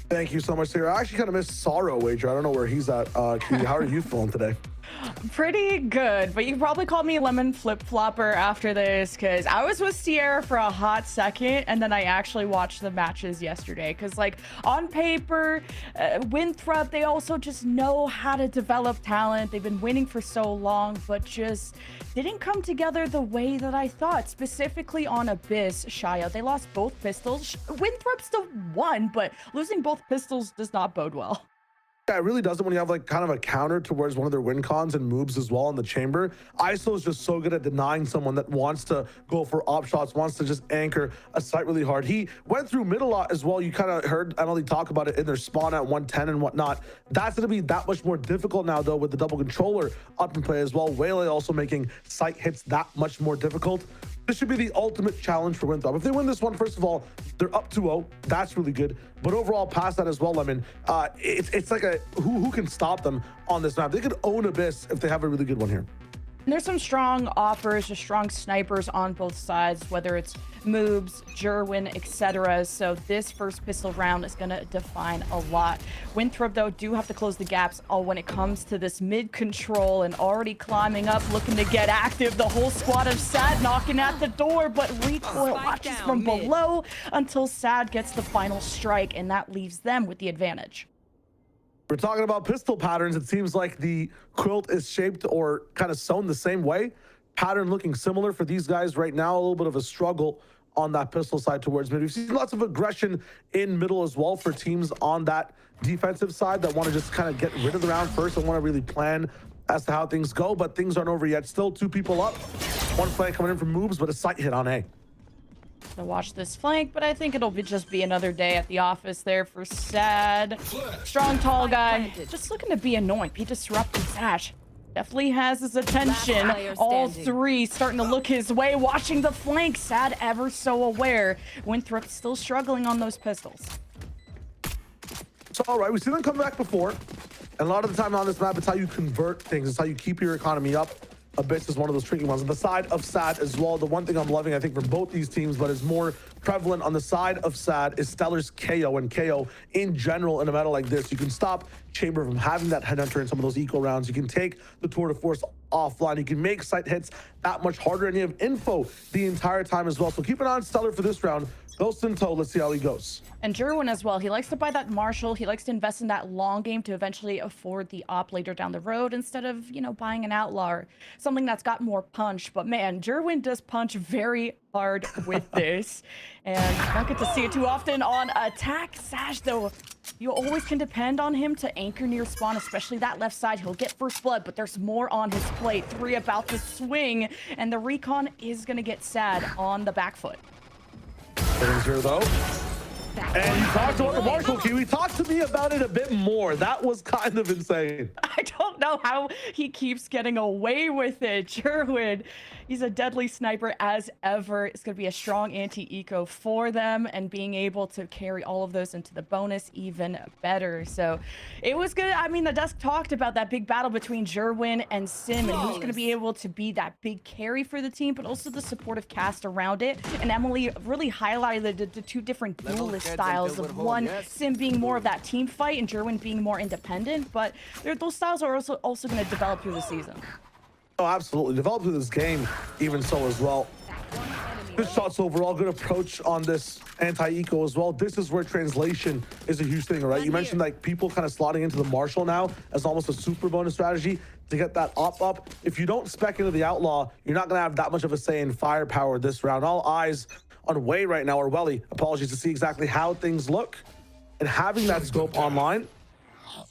Thank you so much, Sarah. I actually kind of missed Sorrow Wager. I don't know where he's at. Key, how are you feeling today? Pretty good, but you can probably call me Lemon Flip-Flopper after this, because I was with Sierra for a hot second, and then I actually watched the matches yesterday, because like on paper, Winthrop, they also just know how to develop talent. They've been winning for so long, but just didn't come together the way that I thought, specifically on Abyss. Shia, they lost both pistols. Winthrop still won, but losing both pistols does not bode well. Yeah, it really doesn't when you have like kind of a counter towards one of their win cons and moves as well in the chamber. ISO is just so good at denying someone that wants to go for op shots, wants to just anchor a site really hard. He went through mid a lot as well. You kind of heard Emily talk about it in their spawn at 110 and whatnot. That's going to be that much more difficult now though with the double controller up in play as well. Waylay also making site hits that much more difficult. This should be the ultimate challenge for Winthrop. If they win this one, first of all, they're up 2-0. That's really good. But overall, past that as well, Lemon, it's like a who can stop them on this map? They could own Abyss if they have a really good one here. And there's some strong offers, just strong snipers on both sides, whether it's Moobs, Jerwin, etc. So this first pistol round is going to define a lot. Winthrop, though, do have to close the gaps when it comes to this mid control, and already climbing up, looking to get active. The whole squad of SaD knocking at the door, but Recoil watches from below until SaD gets the final strike, and that leaves them with the advantage. We're talking about pistol patterns. It seems like the quilt is shaped or kind of sewn the same way. Pattern looking similar for these guys right now. A little bit of a struggle on that pistol side towards mid. We've seen lots of aggression in middle as well for teams on that defensive side that want to just kind of get rid of the round first and want to really plan as to how things go, but things aren't over yet. Still 2 people up. One flank coming in from Moobs, but a sight hit on A. To watch this flank, but I think it'll just be another day at the office there for SaD. Strong, tall guy, just looking to be annoying, be disruptive. Sash definitely has his attention. All 3 starting to look his way, watching the flank. SaD ever so aware. Winthrop still struggling on those pistols. It's all right. We've seen them come back before, and a lot of the time on this map, it's how you convert things. It's how you keep your economy up. Abyss is one of those tricky ones. On the side of SaD as well, the one thing I'm loving, I think, from both these teams, but is more prevalent on the side of SaD, is Stellar's KO. And KO in general in a meta like this, you can stop Chamber from having that headhunter in some of those eco rounds. You can take the tour de force offline. You can make site hits that much harder, and you have info the entire time as well. So keep an eye on Stellar for this round. Ghost in tow. Let's see how he goes. And Jerwin as well. He likes to buy that Marshall. He likes to invest in that long game to eventually afford the op later down the road instead of, you know, buying an Outlaw or something that's got more punch. But man, Jerwin does punch very hard with this. And I don't get to see it too often on attack. Sash, though, you always can depend on him to anchor near spawn, especially that left side. He'll get first blood, but there's more on his plate. 3 about to swing, and the recon is going to get SaD on the back foot. Here though, and you talked about the Marshall Key. Talk to me about it a bit more. That was kind of insane. I don't know how he keeps getting away with it. Jerwin, he's a deadly sniper as ever. It's going to be a strong anti-eco for them, and being able to carry all of those into the bonus even better. So it was good. I mean, the Dusk talked about that big battle between Jerwin and Sim, and who's going to be able to be that big carry for the team, but also the supportive cast around it. And Emily really highlighted the 2 different duelist styles of one, Sim being more of that team fight and Jerwin being more independent, but those styles are also going to develop through the season. Oh, absolutely. Develop through this game, even so as well. Good shots overall, good approach on this anti-eco as well. This is where translation is a huge thing, right? You mentioned like people kind of slotting into the Marshall now as almost a super bonus strategy to get that op up. If you don't spec into the Outlaw, you're not going to have that much of a say in firepower this round. All eyes on Way right now, or Welly, apologies, to see exactly how things look. And having that scope online,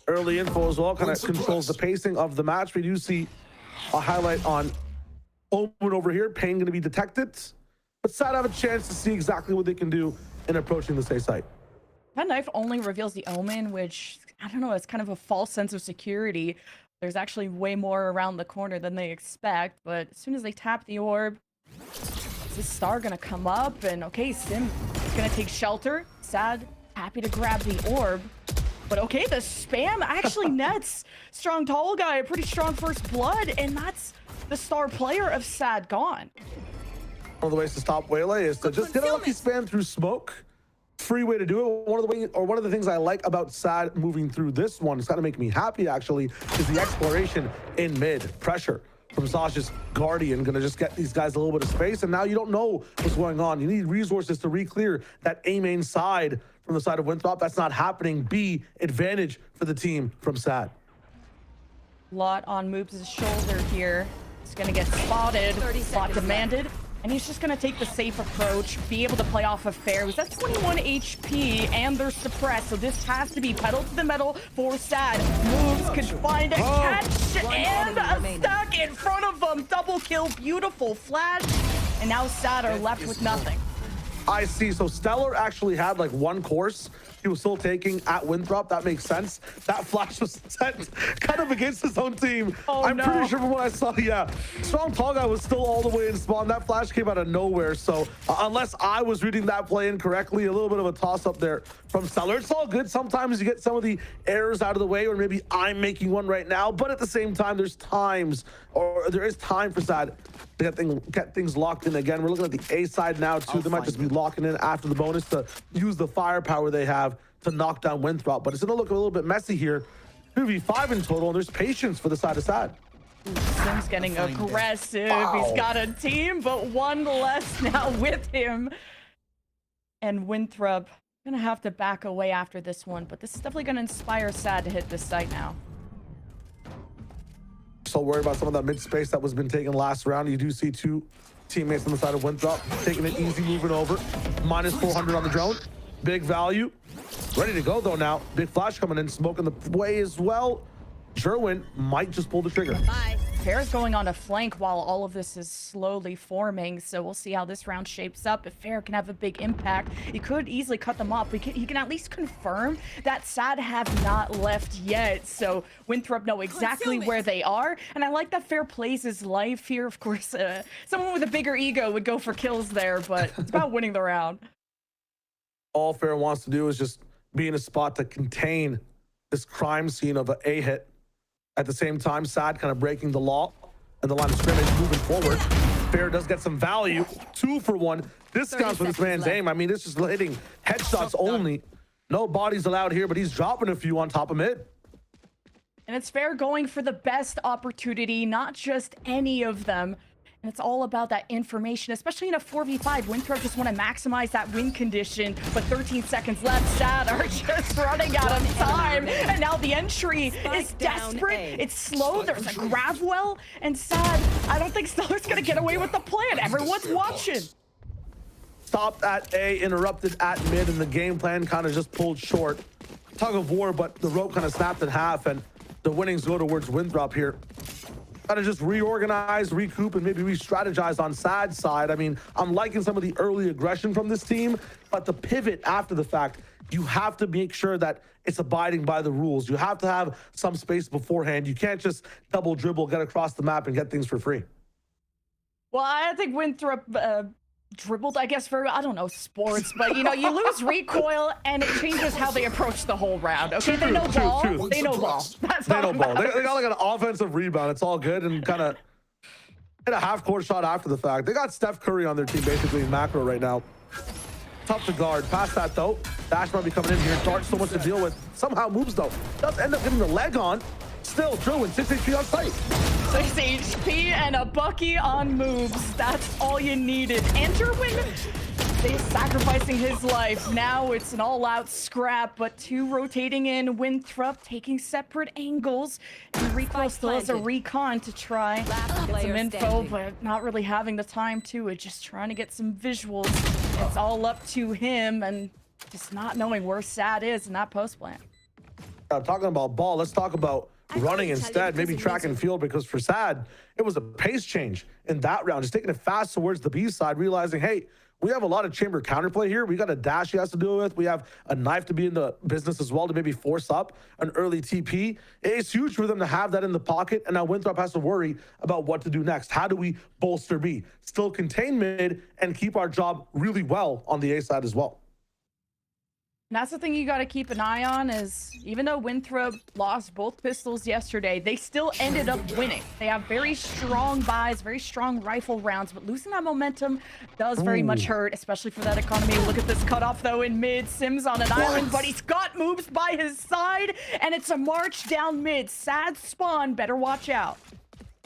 early info as well, kind of controls the pacing of the match. We do see a highlight on Omen over here. Pain going to be detected, but SaD have a chance to see exactly what they can do in approaching the A site. That knife only reveals the Omen, which, I don't know, it's kind of a false sense of security. There's actually way more around the corner than they expect, but as soon as they tap the orb, is this star gonna come up? And okay, Sim is gonna take shelter. SaD happy to grab the orb, but okay, the spam actually nets strong tall guy a pretty strong first blood, and that's the star player of SaD gone. One of the ways to stop Waylay is to just hit a lucky spam through smoke. free way to do it. One of the things I like about SaD moving through this one, it's kind of making me happy actually, is the exploration in mid. Pressure from Sasha's Guardian, gonna just get these guys a little bit of space, and now you don't know what's going on. You need resources to re-clear that A main side from the side of Winthrop. That's not happening. B, advantage for the team from SaD. Lot on Moobs' shoulder here. He's gonna get spotted, spot demanded, and he's just gonna take the safe approach, be able to play off of Fair. He's at 21 HP, and they're suppressed, so this has to be pedal to the metal for SaD. Moobs could find a catch, and a stack in front of them. Double kill, beautiful flash, and now SaD are left with nothing. I see. So Stellar actually had like one course he was still taking at Winthrop. That makes sense. That flash was sent kind of against his own team. Oh, I'm no. pretty sure from what I saw, yeah. Strong Tall Guy was still all the way in spawn. That flash came out of nowhere. So unless I was reading that play incorrectly, a little bit of a toss up there from Stellar. It's all good. Sometimes you get some of the errors out of the way, or maybe I'm making one right now. But at the same time, there is time for SaD to get things locked in again. We're looking at the A side now too. They might just be locking in after the bonus to use the firepower they have to knock down Winthrop. But it's gonna look a little bit messy here. 2v5 in total, and there's patience for the side of SaD. Sim's getting aggressive. Wow. He's got a team, but one less now with him. And Winthrop gonna have to back away after this one, but this is definitely gonna inspire SaD to hit this site now. So worried about some of that mid space that was been taken last round. You do see two teammates on the side of Winthrop taking it easy, moving over. Minus 400 on the drone. Big value. Ready to go though now. Big flash coming in, smoking the way as well. Sherwin might just pull the trigger. Bye. Fair's going on a flank while all of this is slowly forming, so we'll see how this round shapes up. If Fair can have a big impact, he could easily cut them off. He can at least confirm that SaD have not left yet, so Winthrop know exactly where they are, and I like that Fair plays his life here. Of course, someone with a bigger ego would go for kills there, but it's about winning the round. All Fair wants to do is just be in a spot to contain this crime scene of an A hit. At the same time, SaD kind of breaking the law and the line of scrimmage, moving forward. Fair does get some value. 2 for 1. Discounts for this man's aim. I mean, it's just hitting headshots only. No bodies allowed here, but he's dropping a few on top of mid. And it's Fair going for the best opportunity, not just any of them. And it's all about that information, especially in a 4v5. Winthrop just want to maximize that win condition, but 13 seconds left. SaD are just running out of time. And now the entry is desperate. It's slow. There's a grab well. And SaD, I don't think Stellar's going to get away with the plan. Everyone's watching. Stopped at A, interrupted at mid, and the game plan kind of just pulled short. Tug of war, but the rope kind of snapped in half, and the winnings go towards Winthrop here. Gotta just reorganize, recoup, and maybe re-strategize on SaD's side. I mean, I'm liking some of the early aggression from this team, but the pivot after the fact, you have to make sure that it's abiding by the rules. You have to have some space beforehand. You can't just double dribble, get across the map, and get things for free. Well, I think Winthrop dribbled, I guess, for, I don't know, sports, but, you know, you lose recoil, and it changes how they approach the whole round, okay? They know ball. They know ball. That's they know ball. They got like an offensive rebound. It's all good, and kind of hit a half-court shot after the fact. They got Steph Curry on their team, basically, in macro right now. Tough to guard. Past that, though. Dash might be coming in here. Dart so much to deal with. Somehow moves, though. Does end up getting the leg on. Still, Drillin, 6 HP on site. 6 HP and a Bucky on moves. That's all you needed. And Jerwin, he's sacrificing his life. Now it's an all-out scrap, but 2 rotating in. Winthrop taking separate angles. And Rico still has a recon to try get some info, but not really having the time to it. Just trying to get some visuals. It's all up to him and just not knowing where SaD is in that post plan. Talking about ball, let's talk about running instead, maybe track and field, because for SaD, it was a pace change in that round. Just taking it fast towards the B side, realizing, hey, we have a lot of chamber counterplay here. We got a dash he has to deal with. We have a knife to be in the business as well to maybe force up an early TP. It's huge for them to have that in the pocket, and now Winthrop has to worry about what to do next. How do we bolster B? Still contain mid and keep our job really well on the A side as well. And that's the thing you got to keep an eye on is even though Winthrop lost both pistols yesterday, they still ended up winning. They have very strong buys, very strong rifle rounds, but losing that momentum does very much hurt, especially for that economy. Look at this cutoff though in mid. Sims on an island, but he's got moves by his side, and it's a march down mid. SaD spawn, better watch out.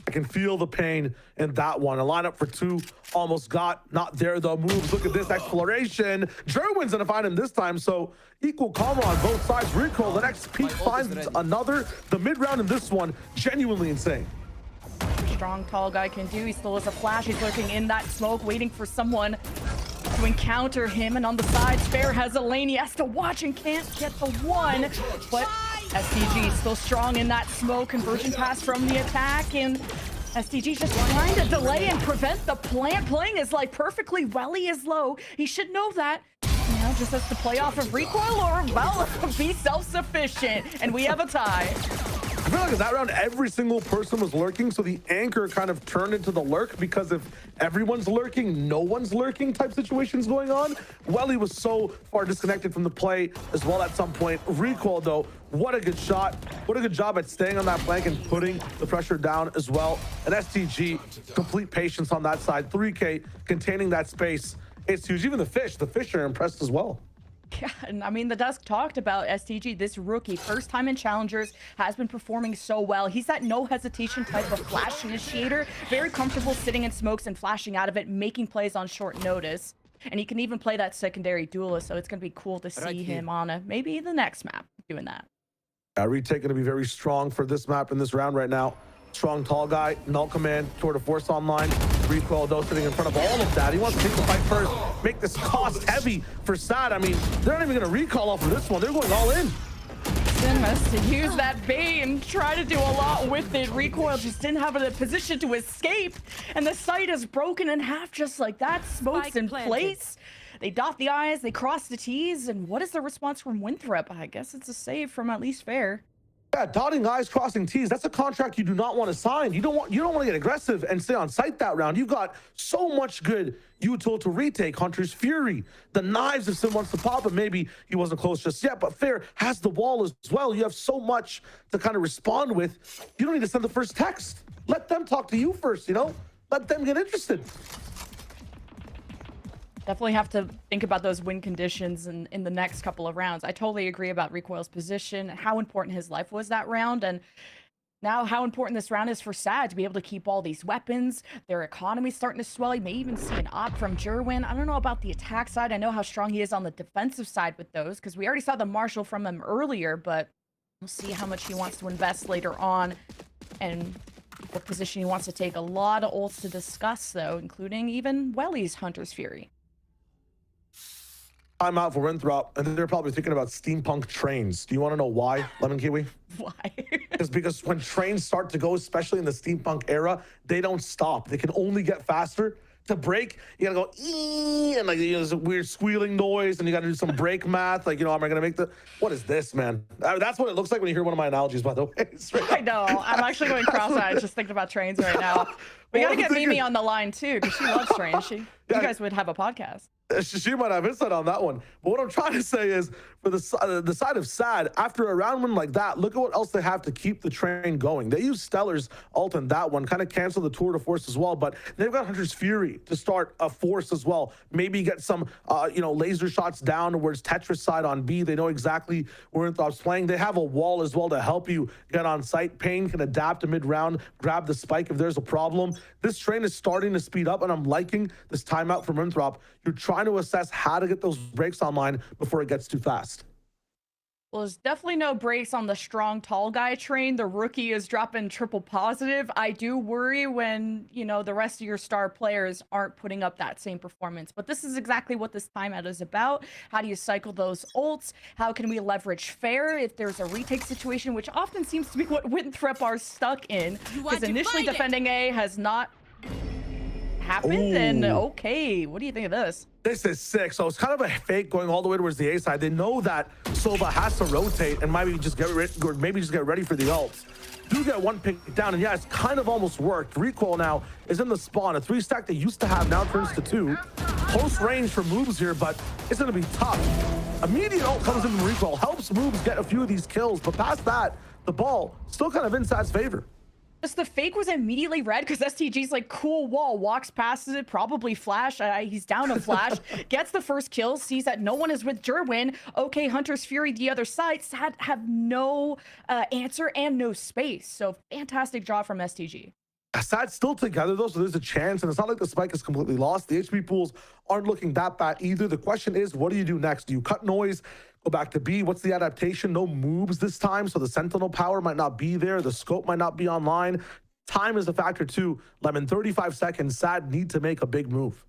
I can feel the pain in that one. A lineup for two almost got, not there though. Moves, look at this exploration. Jerwin's gonna find him this time, so equal karma on both sides. Recoil, the next peak finds another. The mid round in this one, genuinely insane. Strong tall guy can do. He still has a flash. He's lurking in that smoke, waiting for someone to encounter him. And on the side, Spare has a lane. He has to watch and can't get the one, but STG still strong in that smoke. Conversion pass from the attack, and STG just trying to delay and prevent the plant. Playing his life perfectly well. He is low. He should know that. Now just has to play off of recoil or, well, be self-sufficient. And we have a tie. I feel like in that round, every single person was lurking, so the anchor kind of turned into the lurk, because if everyone's lurking, no one's lurking type situations going on. Welly was so far disconnected from the play as well at some point. Recoil, though, what a good shot. What a good job at staying on that flank and putting the pressure down as well. And STG, complete patience on that side. 3K containing that space. It's huge. Even the fish are impressed as well. Yeah, and I mean, the Dusk talked about STG, this rookie, first time in Challengers, has been performing so well. He's that no hesitation type of flash initiator, very comfortable sitting in smokes and flashing out of it, making plays on short notice. And he can even play that secondary duelist, so it's going to be cool to see him on maybe the next map doing that. Retake going to be very strong for this map in this round right now. Strong tall guy, null command, tour de force online. Recoil though sitting in front of all of that. He wants to take the fight first, make this cost heavy for SaD. I mean, they're not even going to recall off of this one. They're going all in. Sim has to use that bait and try to do a lot with it. Recoil just didn't have a position to escape, and the site is broken in half just like that. Smokes in place. They dot the I's, they cross the T's, and what is the response from Winthrop? I guess it's a save from at least Fair. Yeah, dotting I's, crossing T's, that's a contract you do not want to sign. You don't want to get aggressive and stay on site that round. You've got so much good util to retake. Hunter's Fury, the knives if Sim wants to pop it. Maybe he wasn't close just yet, but Fair has the wall as well. You have so much to kind of respond with. You don't need to send the first text. Let them talk to you first, you know? Let them get interested. Definitely have to think about those win conditions in the next couple of rounds. I totally agree about Recoil's position, how important his life was that round, and now how important this round is for SaD to be able to keep all these weapons. Their economy's starting to swell. You may even see an op from Jerwin. I don't know about the attack side. I know how strong he is on the defensive side with those, because we already saw the Marshall from him earlier, but we'll see how much he wants to invest later on and what position he wants to take. A lot of ults to discuss, though, including even Welly's Hunter's Fury. I'm out for Winthrop, and they're probably thinking about steampunk trains. Do you want to know why, Lemon Kiwi? Why? It's because when trains start to go, especially in the steampunk era, they don't stop. They can only get faster. To brake, you gotta go ee, and like there's a weird squealing noise, and you gotta do some brake math. Like, you know, am I gonna make the? What is this, man? That's what it looks like when you hear one of my analogies, by the way. I know. I'm actually going cross-eyed just thinking about trains right now. We gotta get Mimi on the line too, because she loves trains. You guys would have a podcast. She might have insight on that one. But what I'm trying to say is, for the side of SaD, after a round win like that, look at what else they have to keep the train going. They use Stellar's ult in that one, kind of cancel the tour de force as well, but they've got Hunter's Fury to start a force as well. Maybe get some, laser shots down towards Tetris side on B. They know exactly where Winthrop's playing. They have a wall as well to help you get on site. Pain can adapt to mid-round, grab the spike if there's a problem. This train is starting to speed up, and I'm liking this timeout from Winthrop. You're trying to assess how to get those brakes online before it gets too fast. Well, there's definitely no brakes on the strong tall guy train. The rookie is dropping triple positive. I do worry when, the rest of your star players aren't putting up that same performance. But this is exactly what this timeout is about. How do you cycle those ults? How can we leverage Fair if there's a retake situation, which often seems to be what Winthrop are stuck in. Because initially defending A has not happened. And okay, what do you think of this? This is sick. So it's kind of a fake going all the way towards the A side. They know that Sova has to rotate and maybe just get ready for the ult. Do get one pick down, and yeah, it's kind of almost worked. Recoil now is in the spawn. A 3-stack they used to have now turns to 2. Close range for moves here, but it's going to be tough. Immediate ult comes in from recoil, helps moves get a few of these kills, but past that, the ball still kind of in SaD's favor. Just the fake was immediately read because STG's like, cool wall, walks past it, probably flash. He's down a flash, gets the first kill, sees that no one is with Jerwin. Okay, Hunter's Fury the other side. SaD have no answer and no space. So fantastic job from STG. SaD's still together though, so there's a chance, and it's not like the spike is completely lost. The HP pools aren't looking that bad either. The question is, what do you do next? Do you cut noise, go back to B? What's the adaptation? No moves this time, so the Sentinel power might not be there. The scope might not be online. Time is a factor too. Lemon, 35 seconds. SaD need to make a big move.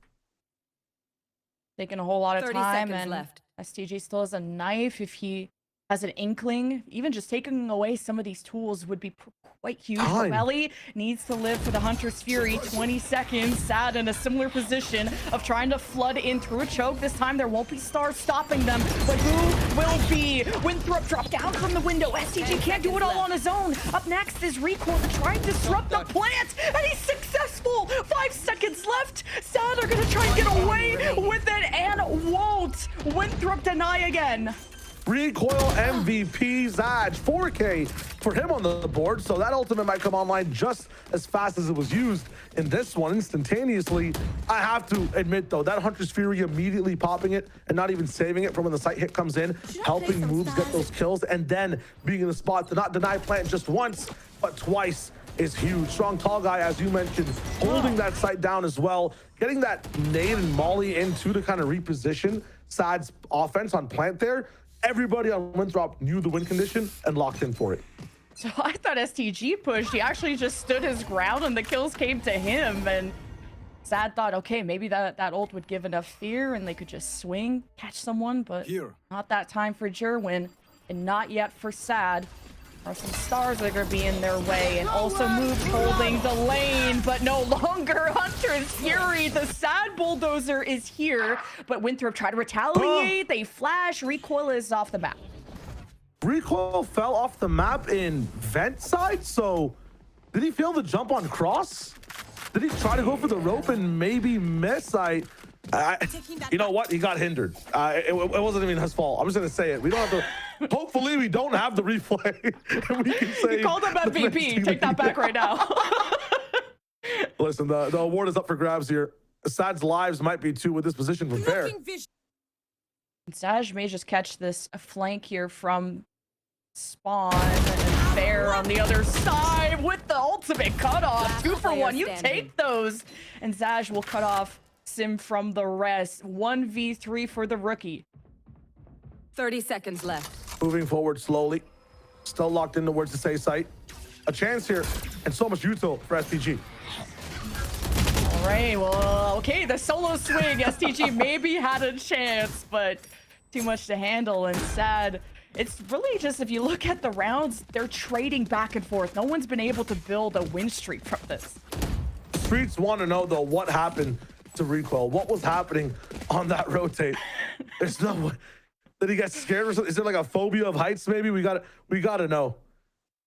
Taking a whole lot of 30 time, seconds and left. STG still has a knife. If he has an inkling, even just taking away some of these tools would be quite huge. Belly needs to live for the Hunter's Fury. 20 seconds. SaD in a similar position of trying to flood in through a choke. This time there won't be stars stopping them, but who will be? Winthrop dropped down from the window. STG can't do it all on his own. Up next is Recoil trying to disrupt the plant, and he's successful. 5 seconds left. SaD are gonna try and get away with it and won't. Winthrop deny again. Recoil MVP, SaD, 4K for him on the board, so that ultimate might come online just as fast as it was used in this one instantaneously. I have to admit though, that Hunter's Fury immediately popping it and not even saving it from when the sight hit comes in, helping moves get those kills, and then being in the spot to not deny plant just once, but twice is huge. Strong tall guy, as you mentioned, holding that sight down as well, getting that nade and molly into to kind of reposition SaD's offense on plant there. Everybody on Winthrop knew the win condition and locked in for it. So I thought STG pushed. He actually just stood his ground and the kills came to him. And SaD thought, okay, maybe that ult would give enough fear and they could just swing, catch someone. But not that time for Jerwin, and not yet for SaD. There are some stars that are going to be in their way, and also moves holding the lane, but no longer. Hunter's Fury, the SaD bulldozer is here, but Winthrop tried to retaliate. They flash. Recoil is off the map. Recoil fell off the map in vent side, so did he fail the jump on cross? Did he try to go for the rope and maybe miss? You know what? He got hindered. It wasn't even his fault. I'm just gonna say it. We don't have to. Hopefully, we don't have the replay. And we can say you called him MVP. Take that back right now. Listen, the award is up for grabs here. SaD's lives might be too with this position from Fair. SaD may just catch this flank here from Spawn, and Fair on the other side with the ultimate cutoff. 2 for 1. You take those, and SaD will cut off Sim from the rest. 1v3 for the rookie. 30 seconds left. Moving forward slowly. Still locked in towards the safe site. A chance here, and so much util for STG. All right, well, okay, the solo swing. STG maybe had a chance, but too much to handle. And SaD, it's really just, if you look at the rounds, they're trading back and forth. No one's been able to build a win streak from this. Streets want to know, though, what happened to Recoil. What was happening on that rotate? There's no way. Did he get scared or something? Is there like a phobia of heights maybe? We gotta know.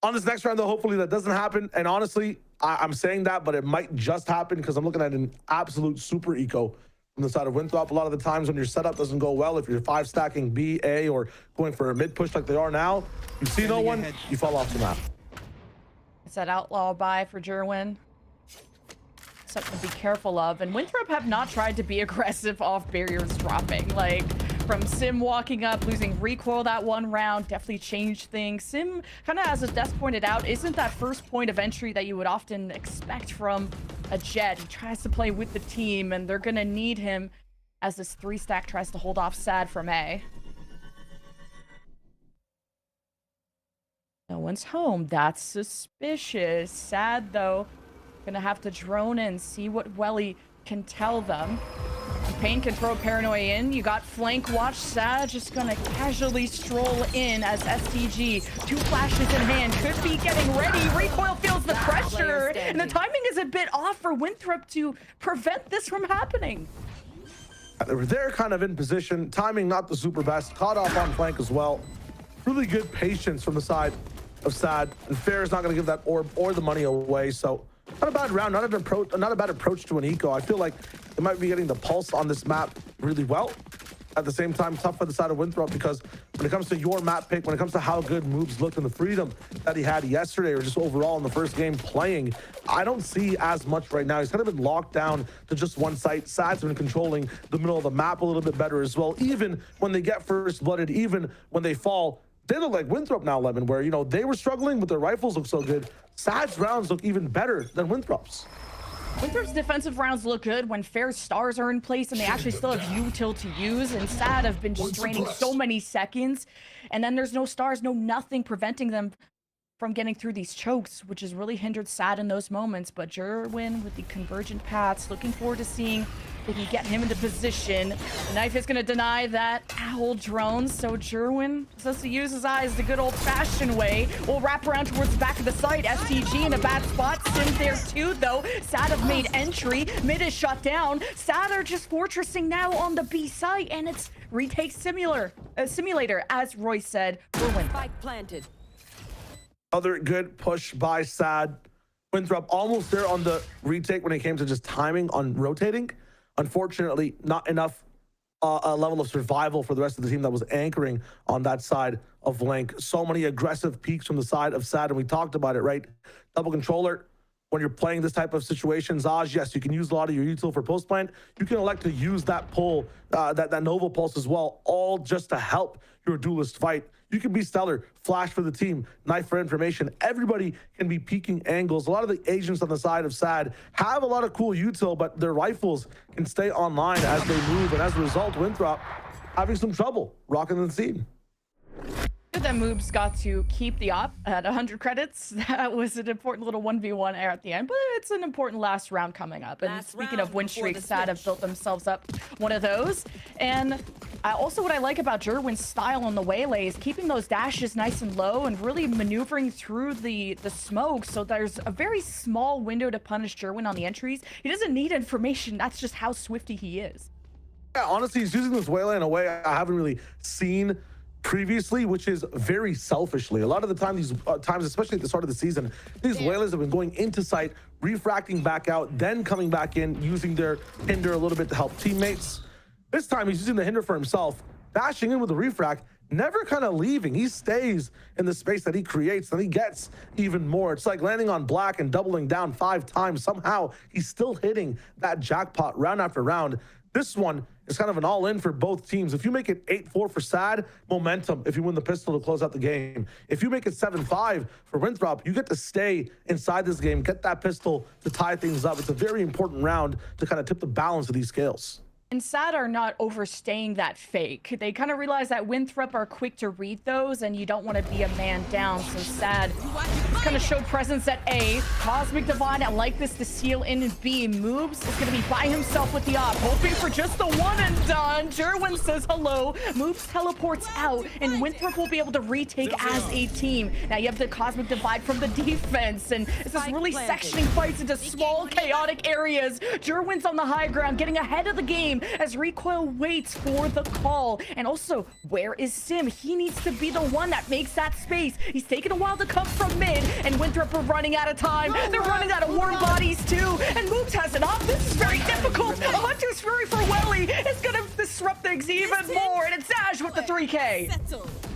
On this next round though, hopefully that doesn't happen. And honestly, I'm saying that, but it might just happen because I'm looking at an absolute super eco from the side of Winthrop. A lot of the times when your setup doesn't go well, if you're 5 stacking B, A, or going for a mid push like they are now, you see no one, you fall off the map. It's that outlaw buy for Jerwin. Something to be careful of. And Winthrop have not tried to be aggressive off barriers dropping. Like, from Sim walking up, losing recoil that one round, definitely changed things. Sim, kind of as Des pointed out, isn't that first point of entry that you would often expect from a Jet. He tries to play with the team, and they're going to need him as this 3-stack tries to hold off SaD from A. No one's home. That's suspicious. SaD, though, gonna have to drone in, see what Welly can tell them. Pain can throw paranoia in. You got flank watch. SaD just gonna casually stroll in as STG. 2 flashes in hand. Could be getting ready. Recoil feels the pressure. And the timing is a bit off for Winthrop to prevent this from happening. They're kind of in position. Timing not the super best. Caught off on flank as well. Really good patience from the side of SaD. And Fair is not gonna give that orb or the money away. So not a bad round, not a bad approach to an eco. I feel like they might be getting the pulse on this map really well. at the same time, tough for the side of Winthrop, because when it comes to your map pick, when it comes to how good moves looked and the freedom that he had yesterday, or just overall in the first game playing, I don't see as much right now. He's kind of been locked down to just one site. SaD's been controlling the middle of the map a little bit better as well. Even when they get first blooded, even when they fall, they look like Winthrop now, Lemon, where, you know, they were struggling, but their rifles look so good. SaD's rounds look even better than Winthrop's. Winthrop's defensive rounds look good when fair stars are in place and they actually still have util to use, and SaD have been just draining so many seconds, and then there's no stars, no nothing preventing them from getting through these chokes, which has really hindered SaD in those moments. But Jerwin with the convergent paths, looking forward to seeing if they can get him into position. The knife is going to deny that owl drone, so Jerwin says to use his eyes the good old-fashioned way. We'll wrap around towards the back of the site. STG in a bad spot. Sim there too, though. SaD have made entry. Mid is shut down. SaD are just fortressing now on the B site, and it's retake simulator, as Roy said, for Win. Spike planted. Other good push by SaD. Winthrop almost there on the retake when it came to just timing on rotating. Unfortunately, not enough a level of survival for the rest of the team that was anchoring on that side of Link. So many aggressive peaks from the side of SaD, and we talked about it, right? Double controller. When you're playing this type of situation, Zaj, yes, you can use a lot of your util for post plant. You can elect to use that pull, that Nova pulse as well, all just to help your duelist fight. You can be stellar, flash for the team, knife for information. Everybody can be peeking angles. A lot of the agents on the side of SaD have a lot of cool util, but their rifles can stay online as they move, and as a result, Winthrop having some trouble rocking the scene. Good that Moobs got to keep the op at 100 credits. That was an important little 1v1 air at the end, but it's an important last round coming up. And speaking of win streaks, SaD have built themselves up one of those. And also what I like about Jerwin's style on the waylay is keeping those dashes nice and low and really maneuvering through the smoke, so there's a very small window to punish Jerwin on the entries. He doesn't need information. That's just how swifty he is. Yeah, honestly, he's using this waylay in a way I haven't really seen previously, which is very selfishly. A lot of the time, these times, especially at the start of the season, these whales have been going into sight, refracting back out, then coming back in, using their hinder a little bit to help teammates. This time, he's using the hinder for himself, dashing in with the refract, never kind of leaving. He stays in the space that he creates, and he gets even more. It's like landing on Black and doubling down 5 times. Somehow, he's still hitting that jackpot round after round. This one is kind of an all-in for both teams. If you make it 8-4 for SaD, momentum if you win the pistol to close out the game. If you make it 7-5 for Winthrop, you get to stay inside this game, get that pistol to tie things up. It's a very important round to kind of tip the balance of these scales. And SaD are not overstaying that fake. They kind of realize that Winthrop are quick to read those, and you don't want to be a man down. So SaD kind of showed presence at A. Cosmic Divine, I like this to seal in B. Moobs is going to be by himself with the op, hoping for just the one and done. Jerwin says hello. Moobs teleports out, and Winthrop will be able to retake as a team. Now you have the Cosmic Divide from the defense, and it's just really sectioning fights into small, chaotic areas. Jerwin's on the high ground, getting ahead of the game as Recoil waits for the call. And also, where is Sim? He needs to be the one that makes that space. He's taken a while to come from mid, and Winthrop are running out of time. They're running out of warm bodies too, and Moobs has it up. This is very difficult. A Hunter's Fury for Welly is gonna disrupt things even more, and it's Zaj with the 3K.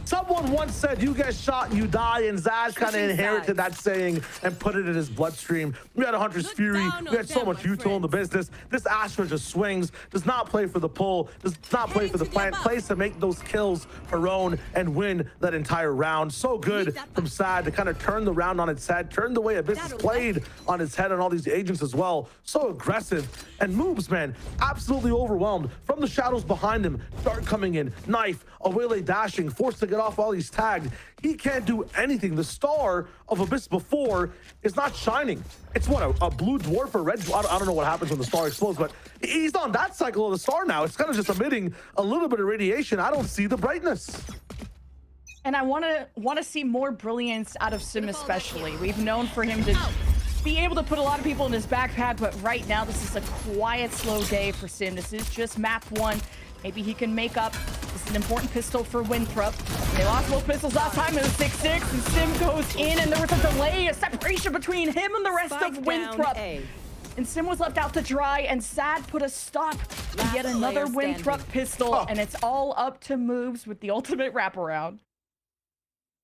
Someone once said, you get shot, you die, and Zaj kind of inherited that saying and put it in his bloodstream. We had a Hunter's Fury, we had so much util in the business. This Astra just swings, does not play for the pull, does not play for the plant, plays to make those kills her own and win that entire round. So good from SaD to kind of turn the round on its head, turn the way Abyss is played on its head on all these agents as well. So aggressive. And Moobs, man, absolutely overwhelmed. From the shadows behind him, Dart coming in, knife, Awele dashing, forced to get off while he's tagged. He can't do anything. The star of Abyss before is not shining. It's what, a blue dwarf or red? I don't know what happens when the star explodes, but he's on that cycle of the star now. It's kind of just emitting a little bit of radiation. I don't see the brightness. And I want to see more brilliance out of Sim especially. We've known for him to be able to put a lot of people in his backpack, but right now this is a quiet, slow day for Sim. This is just map 1. Maybe he can make up. This is an important pistol for Winthrop. They lost both pistols last time. It was 6-6, and Sim goes in, and there was a delay, a separation between him and the rest of Winthrop. and Sim was left out to dry, and SaD put a stop to yet another Winthrop pistol, and it's all up to Moves with the ultimate wraparound.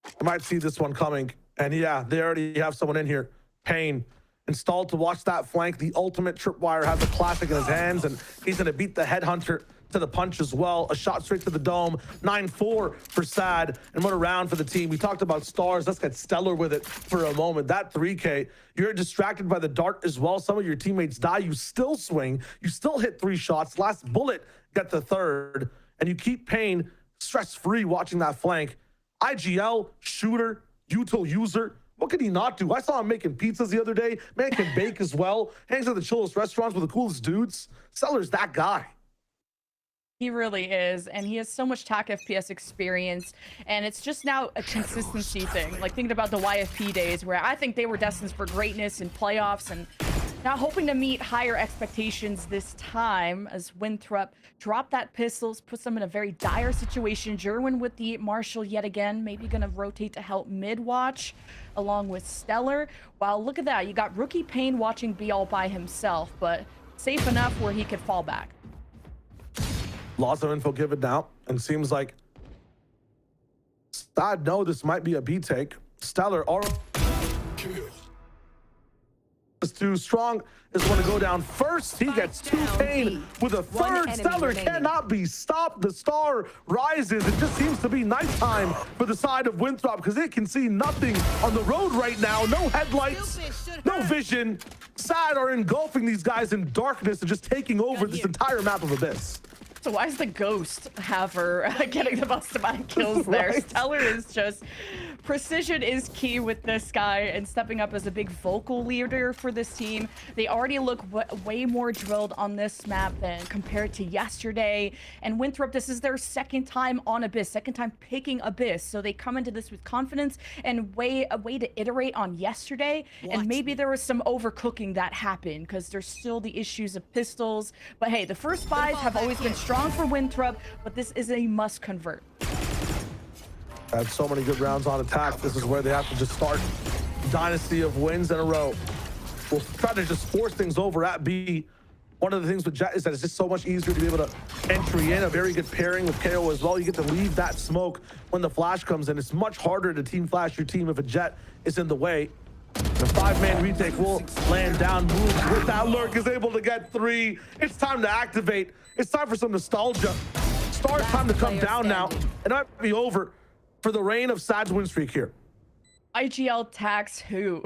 I might see this one coming, and yeah, they already have someone in here. Payne installed to watch that flank. The ultimate tripwire has a classic in his hands, and he's gonna beat the headhunter to the punch as well. A shot straight to the dome. 9-4 for SaD, and what a round for the team. We talked about stars. Let's get stellar with it for a moment. That 3K, you're distracted by the dart as well. Some of your teammates die. You still swing. You still hit 3 shots. Last bullet, get the third, and you keep Payne stress-free watching that flank. IGL, shooter, util user. What could he not do? I saw him making pizzas the other day. Man can bake as well. Hangs at the chillest restaurants with the coolest dudes. Stellar's that guy. He really is, and he has so much TAC FPS experience, and it's just now a consistency thing. Like thinking about the YFP days where I think they were destined for greatness in playoffs, and now hoping to meet higher expectations this time as Winthrop dropped that pistols, puts them in a very dire situation. Jerwin with the Marshall yet again, maybe gonna rotate to help mid watch along with Stellar. Wow, look at that. You got rookie Payne watching B all by himself, but safe enough where he could fall back. Lots of info given now, and seems like SaD know this might be a B take. Stellar is too strong, is going to go down first. He gets 2 Payne with a third. Stellar cannot be stopped. The star rises. It just seems to be nighttime for the side of Winthrop because it can see nothing on the road right now. No headlights, no vision. SaD are engulfing these guys in darkness and just taking over this entire map of Abyss. So why is the Ghost Haver getting the most amount of kills there? Right. Stellar is just... Precision is key with this guy, and stepping up as a big vocal leader for this team. They already look way more drilled on this map than compared to yesterday. And Winthrop, this is their second time on Abyss, second time picking Abyss. So they come into this with confidence and a way to iterate on yesterday. And maybe there was some overcooking that happened because there's still the issues of pistols. But hey, the first 5 have always been strong for Winthrop, but this is a must convert. Had so many good rounds on attack. This is where they have to just start dynasty of wins in a row. We'll try to just force things over at B. One of the things with Jett is that it's just so much easier to be able to entry in. A very good pairing with KO as well. You get to leave that smoke when the flash comes in. It's much harder to team flash your team if a Jett is in the way. The 5-man retake will land down. Moves with that lurk, is able to get 3. It's time to activate. It's time for some nostalgia. Star's time to come down now. It might be over for the reign of SaD's win streak here. IGL tax who?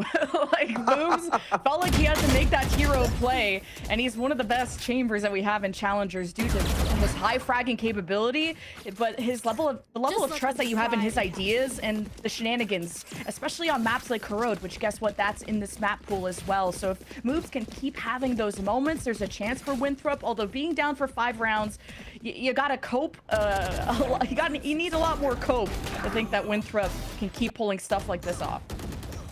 Like, Moves felt like he had to make that hero play, and he's one of the best chambers that we have in challengers due to his high fragging capability, but his the level of trust that you have in his ideas and the shenanigans, especially on maps like Corrode, which guess what, that's in this map pool as well. So if Moves can keep having those moments, there's a chance for Winthrop. Although being down for 5 rounds, you gotta cope. You need a lot more cope to think that Winthrop can keep pulling stuff like this off.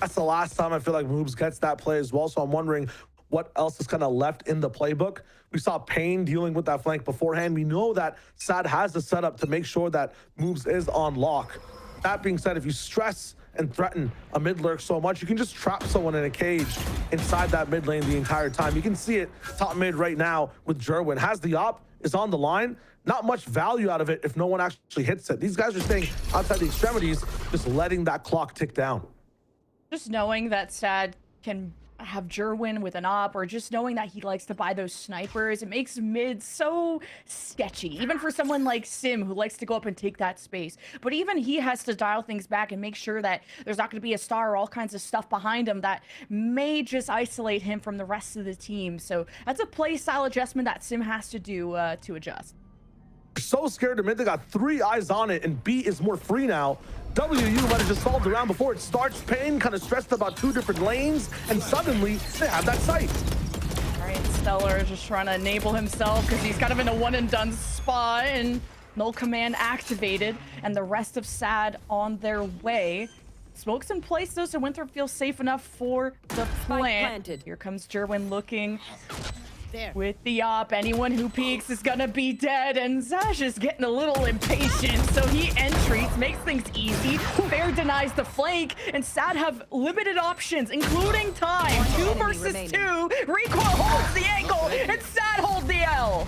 That's the last time I feel like Moves gets that play as well. So I'm wondering what else is kind of left in the playbook. We saw Payne dealing with that flank beforehand. We know that SaD has a setup to make sure that Moves is on lock. That being said, if you stress and threaten a mid lurk so much, you can just trap someone in a cage inside that mid lane the entire time. You can see it top mid right now with Jerwin. Has the op, is on the line. Not much value out of it if no one actually hits it. These guys are staying outside the extremities, just letting that clock tick down. Just knowing that SaD can have Jerwin with an op, or just knowing that he likes to buy those snipers, it makes mid so sketchy, even for someone like Sim who likes to go up and take that space. But even he has to dial things back and make sure that there's not going to be a star or all kinds of stuff behind him that may just isolate him from the rest of the team. So that's a play style adjustment that Sim has to do to adjust. So scared to mid, they got 3 eyes on it, and B is more free now. WU might have just solved the round before it starts. Payne kind of stressed about 2 different lanes, and suddenly they have that sight. All right, Stellar just trying to enable himself because he's kind of in a one and done spot, and null command activated, and the rest of SaD on their way. Smokes in place though, so Winthrop feels safe enough for the plant. Here comes Jerwin looking with the op. Anyone who peeks is gonna be dead, and Zash is getting a little impatient, so he entries, makes things easy. Fair denies the flank, and SaD have limited options, including time. 2 versus 2. Recoil holds the angle, and SaD hold the L.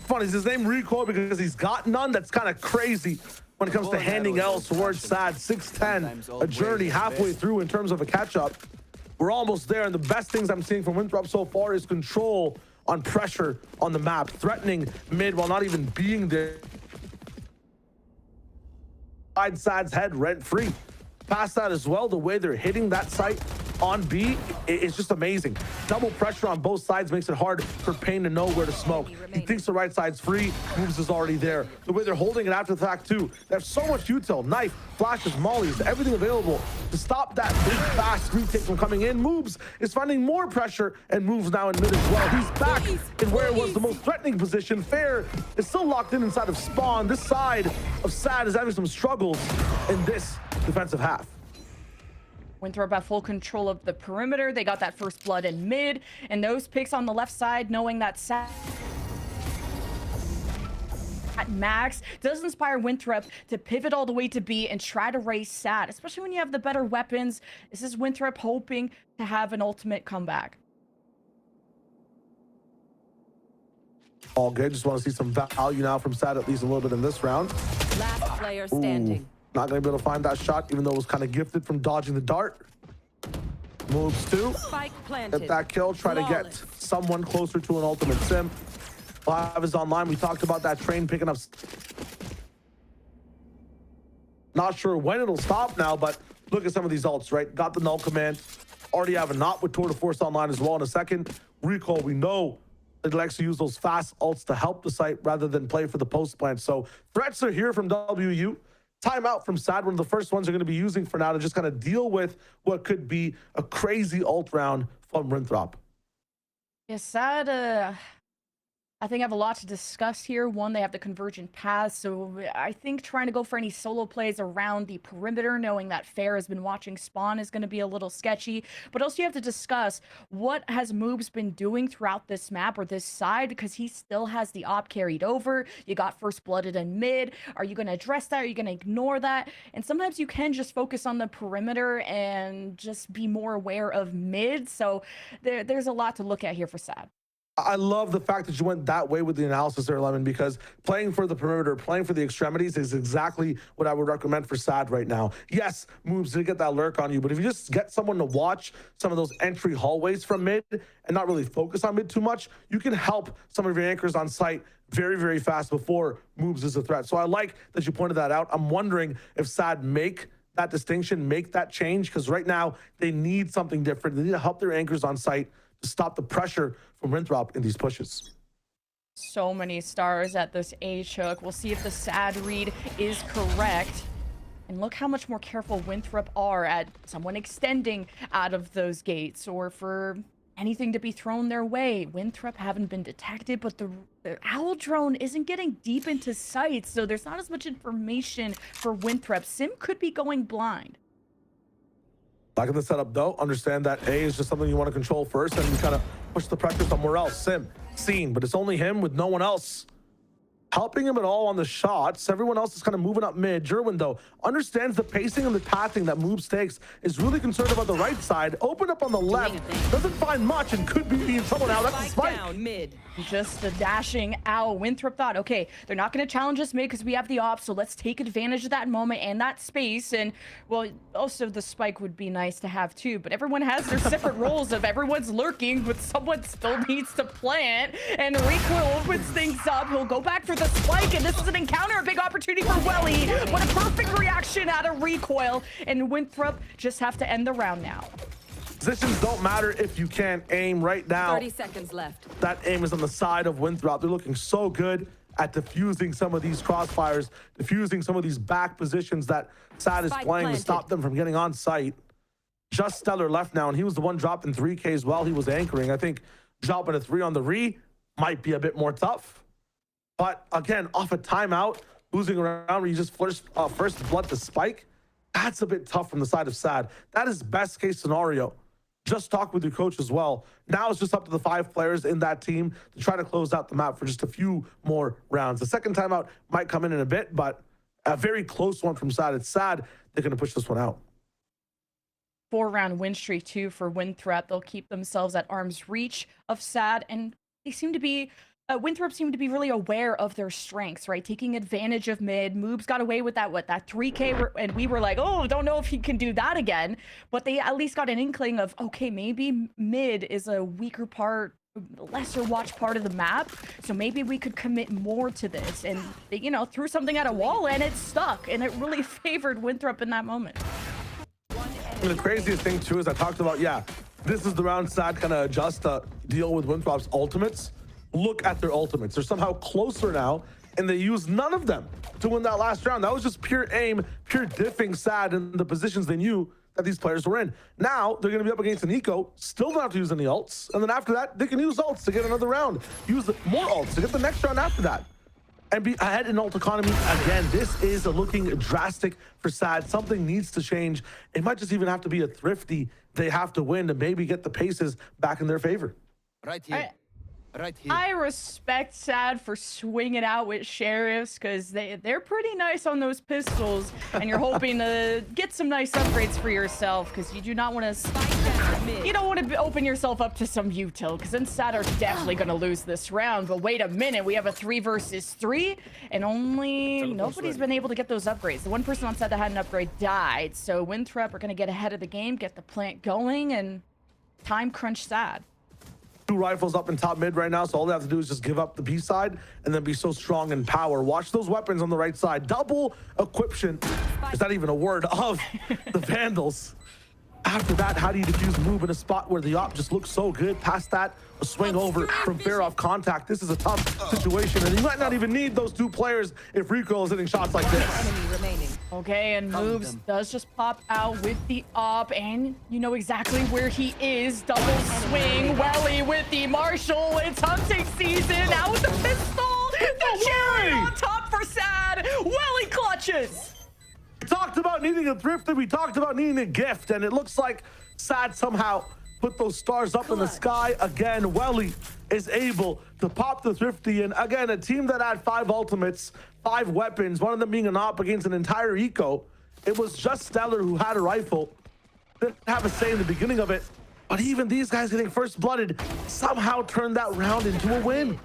Funny, is his name Recoil because he's got none? That's kind of crazy when it comes to handing L's towards SaD. 6-10, a journey halfway through in terms of a catch-up. We're almost there, and the best things I'm seeing from Winthrop so far is control on pressure on the map, threatening mid while not even being there. SaD's head rent-free. Past that as well, the way they're hitting that site on B is just amazing. Double pressure on both sides makes it hard for Payne to know where to smoke. He thinks the right side's free, moves is already there. The way they're holding it after the fact too, they have so much util, knife, flashes, mollies, everything available to stop that big fast retake from coming in. Moves is finding more pressure and moves now in mid as well. He's back in where it was the most threatening position. Fair is still locked in inside of spawn. This side of SaD is having some struggles in this defensive half. Winthrop have full control of the perimeter. They got that first blood in mid, and those picks on the left side, knowing that SaD at max does inspire Winthrop to pivot all the way to B and try to race SaD, especially when you have the better weapons. This is Winthrop hoping to have an ultimate comeback. All good. Just want to see some value now from SaD, at least a little bit in this round. Last player standing. Ooh. Not going to be able to find that shot, even though it was kind of gifted from dodging the dart. Moves to get that kill, try to get someone closer to an ultimate sim. 5 is online. We talked about that train picking up. Not sure when it'll stop now, but look at some of these ults, right? Got the null command. Already have a knot with Tour de Force online as well in a second. Recoil, we know that he likes to use those fast ults to help the site rather than play for the post plant. So threats are here from WU. Timeout from SaD, one of the first ones they're going to be using for now to just kind of deal with what could be a crazy ult round from Winthrop. Yeah, SaD, I think I have a lot to discuss here. One, they have the convergent paths, so I think trying to go for any solo plays around the perimeter, knowing that Fair has been watching spawn, is going to be a little sketchy. But also you have to discuss what has Moobs been doing throughout this map or this side, because he still has the op carried over. You got first blooded in mid. Are you going to address that? Are you going to ignore that? And sometimes you can just focus on the perimeter and just be more aware of mid. So there's a lot to look at here for SaD. I love the fact that you went that way with the analysis there, Lemon, because playing for the perimeter, playing for the extremities is exactly what I would recommend for SaD right now. Yes, Moves did get that lurk on you, but if you just get someone to watch some of those entry hallways from mid and not really focus on mid too much, you can help some of your anchors on site very, very fast before Moves is a threat. So I like that you pointed that out. I'm wondering if SaD make that distinction, make that change, because right now they need something different. They need to help their anchors on site to stop the pressure from Winthrop in these pushes. So many stars at this H hook. We'll see if the SaD read is correct. And look how much more careful Winthrop are at someone extending out of those gates or for anything to be thrown their way. Winthrop haven't been detected, but the Owl drone isn't getting deep into sight, so there's not as much information for Winthrop. Sim could be going blind. Back in the setup though, understand that A is just something you want to control first, and you kind of push the pressure somewhere else. Sim, seen, but it's only him with no one else helping him at all on the shots. Everyone else is kind of moving up mid. Jerwin, though, understands the pacing and the pathing that Moves takes, is really concerned about the right side. Open up on the left, doesn't find much and could be in trouble now. That's a spike. Down mid. Just the dashing out. Winthrop thought, okay, they're not going to challenge us mid because we have the op, so let's take advantage of that moment and that space. And, well, also the spike would be nice to have too, but everyone has their separate roles of everyone's lurking, but someone still needs to plant. And Recoil opens things up. He'll go back for the spike, and this is an encounter, a big opportunity for Welly. What a perfect reaction out of Recoil, and Winthrop just have to end the round now. Positions don't matter if you can't aim right now. 30 seconds left. That aim is on the side of Winthrop. They're looking so good at diffusing some of these crossfires, diffusing some of these back positions that SaD is playing to stop them from getting on site. Just Stellar left now, and he was the one dropping 3Ks while he was anchoring. I think dropping a 3 on the re might be a bit more tough. But again, off a timeout, losing around where you just first blood to spike, that's a bit tough from the side of SaD. That is best case scenario. just talk with your coach as well. Now it's just up to the 5 players in that team to try to close out the map for just a few more rounds. The second timeout might come in a bit, but a very close one from SaD. It's SaD they're going to push this one out. 4-round win streak too for Winthrop. They'll keep themselves at arm's reach of SaD, and they seem to be Winthrop seemed to be really aware of their strengths, right? Taking advantage of mid. Moobs got away with that 3K, and we were like, oh, don't know if he can do that again. But they at least got an inkling of, okay, maybe mid is a weaker part, lesser watch part of the map, so maybe we could commit more to this. And they, you know, threw something at a wall and it stuck, and it really favored Winthrop in that moment. And the craziest thing too is I talked about, yeah, this is the round SaD kind of adjust to deal with Winthrop's ultimates. Look at their ultimates. They're somehow closer now, and they used none of them to win that last round. That was just pure aim, pure diffing SaD in the positions they knew that these players were in. Now they're going to be up against an eco, still don't have to use any ults, and then after that they can use ults to get another round, use more ults to get the next round after that, and be ahead in ult economy again. This is looking drastic for SaD. Something needs to change. It might just even have to be a thrifty they have to win to maybe get the paces back in their favor. Right here. Right here. I respect SaD for swinging out with sheriffs, because they're pretty nice on those pistols, and you're hoping to get some nice upgrades for yourself, because you do not want to open yourself up to some util, because then SaD are definitely going to lose this round. But wait a minute, we have a 3 versus 3, and nobody's been able to get those upgrades. The one person on SaD that had an upgrade died, so Winthrop are going to get ahead of the game, get the plant going, and time crunch SaD. 2 rifles up in top mid right now, so all they have to do is just give up the B side and then be so strong in power. Watch those weapons on the right side. Double equiption, is that even a word, of the Vandals. After that, how do you defuse move in a spot where the op just looks so good? Past that, a swing over from fair off contact. This is a tough situation, and you might not even need those 2 players if Rico is hitting shots like this. Enemy remaining. Okay, and Moves does just pop out with the op, and you know exactly where he is. Double swing, Welly with the Marshall. It's hunting season. Now with the pistol. The cherry on top for SaD. Welly clutches. We talked about needing a thrift, and we talked about needing a gift, and it looks like SaD somehow put those stars up in the sky again. Welly is able to pop the thrifty, and again, a team that had 5 ultimates, 5 weapons, one of them being an op against an entire eco. It was just Stellar who had a rifle. Didn't have a say in the beginning of it, but even these guys getting first blooded somehow turned that round into a win.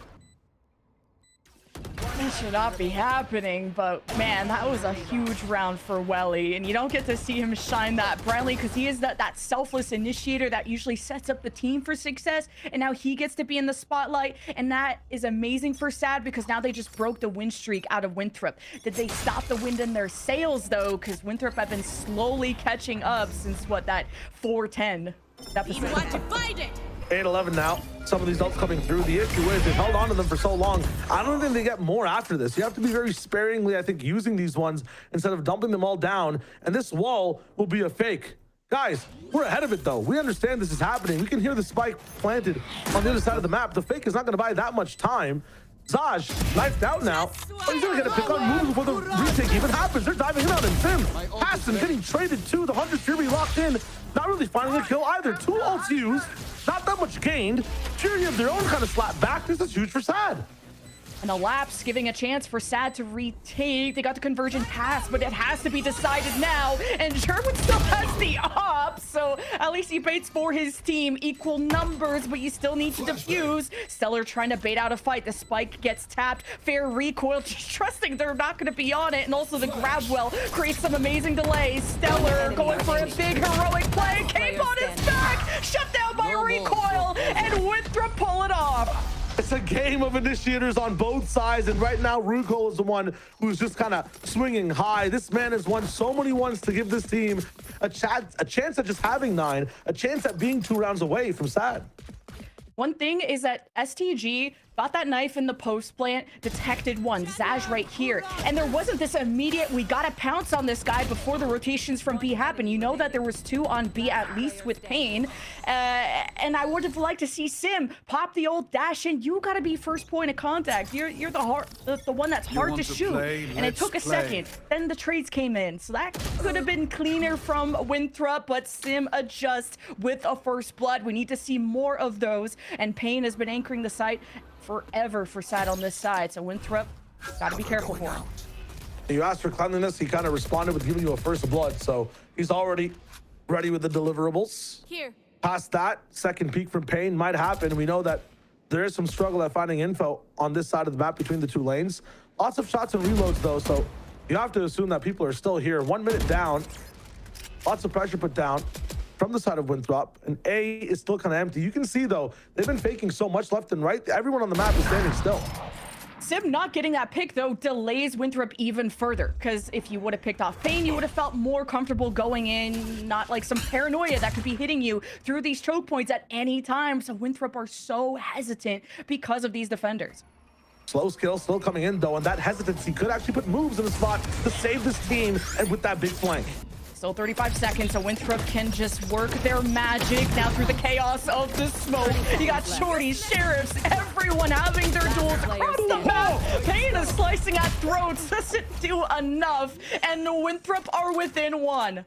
This should not be happening, but man, that was a huge round for Welly, and you don't get to see him shine that brightly because he is that selfless initiator that usually sets up the team for success, and now he gets to be in the spotlight, and that is amazing for SaD because now they just broke the win streak out of Winthrop. Did they stop the wind in their sails though? Because Winthrop have been slowly catching up since that 4-10 episode. You want to fight it? 8-11 now. Some of these ults coming through. The issue is they've held on to them for so long. I don't think they get more after this. You have to be very sparingly, I think, using these ones instead of dumping them all down. And this wall will be a fake. Guys, we're ahead of it, though. We understand this is happening. We can hear the spike planted on the other side of the map. The fake is not going to buy that much time. Zaj knifed out now. But he's going to get a pick on moves before the retake even happens. They're diving in on him. Sim, Paston getting traded too. The Hunter's Fury locked in. Not really finding a kill either. 2 ults used. Not that much gained. Fury of their own kind of slap back. This is huge for SaD. And a lapse giving a chance for SaD to retake. They got the conversion pass, but it has to be decided now. And Sherwood still has the op, so at least he baits for his team. Equal numbers, but you still need to defuse. Stellar trying to bait out a fight. The spike gets tapped. Fair recoil, just trusting they're not going to be on it. And also the grab well creates some amazing delays. Stellar going for a big heroic play. Cape on his back. Shut down by recoil. And Winthrop pull it off. It's a game of initiators on both sides, and right now Ruko is the one who's just kind of swinging high. This man has won so many ones to give this team a chance at just having 9, a chance at being 2 rounds away from SaD. One thing is that STG Got that knife in the post plant, detected one, Zaj right here. And there wasn't this immediate, we gotta pounce on this guy before the rotations from B happen. You know that there was 2 on B at least with Pain. And I would have liked to see Sim pop the old dash in. You gotta be first point of contact. You're the one that's hard to shoot. And it took a second. Then the trades came in. So that could have been cleaner from Winthrop, but Sim adjusts with a first blood. We need to see more of those. And Pain has been anchoring the site forever for SaD on this side, so Winthrop gotta be careful for him. You asked for cleanliness, he kind of responded with giving you a first blood, so he's already ready with the deliverables. Here. Past that, second peek from Pain might happen. We know that there is some struggle at finding info on this side of the map between the 2 lanes. Lots of shots and reloads though, so you have to assume that people are still here. 1 minute down, lots of pressure put down from the side of Winthrop, and A is still kind of empty. You can see though, they've been faking so much left and right. Everyone on the map is standing still. Sim not getting that pick though delays Winthrop even further, because if you would have picked off Pain, you would have felt more comfortable going in, not like some paranoia that could be hitting you through these choke points at any time. So Winthrop are so hesitant because of these defenders. Slow skill still coming in though, and that hesitancy could actually put moves in the spot to save this team, and with that big flank. Still 35 seconds, so Winthrop can just work their magic now through the chaos of the smoke. You got shorties, sheriffs, everyone having their duels across the map. Pain is slicing at throats, doesn't do enough, and the Winthrop are within 1.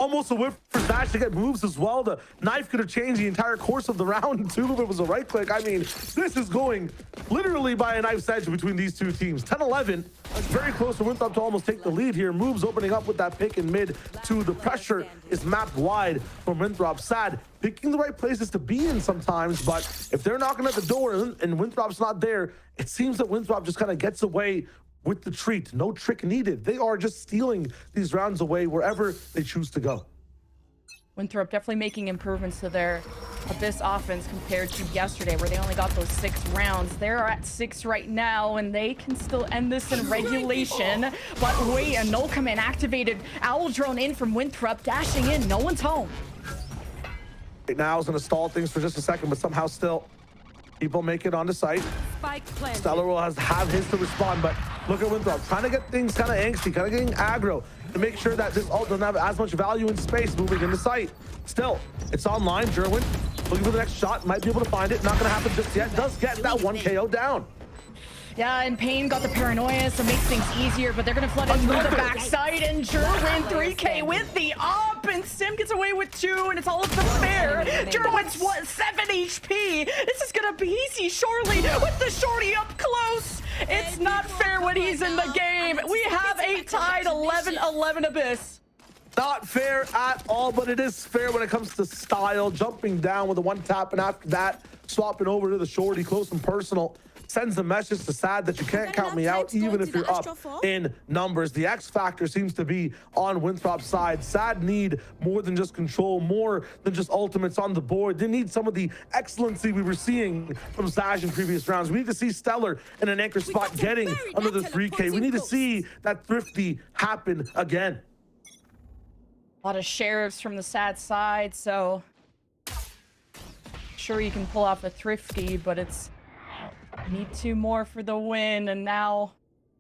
Almost a whip for Dash to get moves as well. The knife could have changed the entire course of the round too if it was a right click. I mean, this is going literally by a knife's edge between these 2 teams. 10-11, very close for Winthrop to almost take the lead here. Moves opening up with that pick in mid to the pressure is mapped wide from Winthrop. SaD picking the right places to be in sometimes, but if they're knocking at the door and Winthrop's not there, it seems that Winthrop just kind of gets away with the treat. No trick needed. They are just stealing these rounds away wherever they choose to go. Winthrop definitely making improvements to their Abyss offense compared to yesterday, where they only got those 6 rounds. They're at 6 right now, and they can still end this in regulation. But wait, a null command activated. Owl drone in from Winthrop, dashing in. No one's home. Right now is going to stall things for just a second, but somehow still people make it onto site. Stellar will have his to respond, but look at Winthrop trying to get things kind of angsty, kind of getting aggro to make sure that this ult doesn't have as much value in space moving into sight. Still, it's online. Jerwin looking for the next shot, might be able to find it. Not going to happen just yet. Does get that 1 KO down. Yeah, and Pain got the paranoia, so makes things easier, but they're going to flood in through the backside, and Jerwin 3K with the up, and Sim gets away with 2, and it's all up to fair. Jerwin's 7 HP. This is going to be easy, surely, with the shorty up close. It's not fair when he's in the game. We have a tied 11-11 Abyss. Not fair at all, but it is fair when it comes to style. Jumping down with a 1 tap, and after that, swapping over to the shorty, close and personal. Sends a message to SaD that you can't count me out even if you're up in numbers. The X factor seems to be on Winthrop's side. SaD need more than just control, more than just ultimates on the board. They need some of the excellency we were seeing from SaD in previous rounds. We need to see Stellar in an anchor spot getting under the 3K. We need to see that Thrifty happen again. A lot of sheriffs from the SaD side, so sure you can pull off a Thrifty, but it's need 2 more for the win, and now